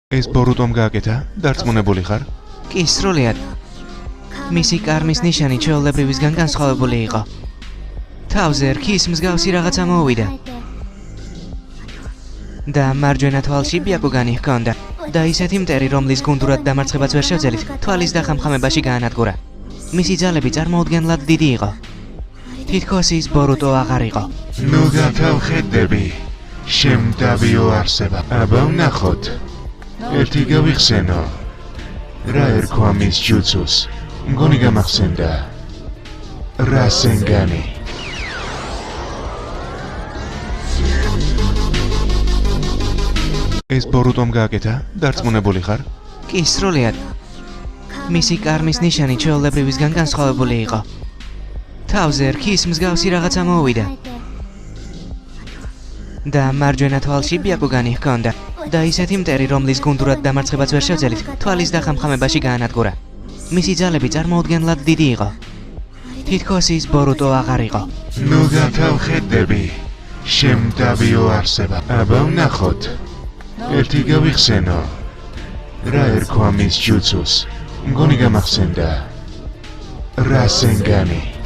ეს ბორუტომ გააკეთა? დარწმუნებული ხარ? კი, სრულიად. მისი კარმის ნიშანი ჩვეულებრივისგან განსხვავებული იყო. თავზე რქის მსგავსი რაღაცა მოუვიდა. და მარჯვენა თვალში ბიაკუგანი ჰქონდა. და ისეთი მტერი, რომლის გუნდურად დამარცხებაც ვერ შევძელით, თვალის დახამხამებაში გაანადგურა. მისი ძალები წარმოუდგენლად დიდი იყო. თითქოს ის ბორუტო აღარ იყო. ნუ გათავხედები. შემდაბიო არსება. აბა ვნახოთ. ერთი გავიხსენო. რა ერქვა მის ჯუცუს? მგონი გამახსენდა. რასენგანი. ეს ბორუტომ გააკეთა? დარწმუნებული ხარ? კი, სრულიად. მისი კარმის ნიშანი ჩვეულებრივისგან განსხვავებული იყო. თავზე რქის მსგავსი რაღაცა მოუვიდა. და მარჯვენა თვალში ბიაკუგანი ჰქონდა. და ისეთი მტერი, რომლის გუნდურად დამარცხებაც ვერ შევძელით, თვალის დახამხამებაში გაანადგურა. მისი ძალები წარმოუდგენლად დიდი იყო. თითქოს ის ბორუტო აღარ იყო. ნუ გათავხედები. შემდაბიო არსება. აბა ვნახოთ. ერთი გავიხსენო. რა ერქვა მის ჯუცუს? მგონი გამახსენდა. რასენგანი.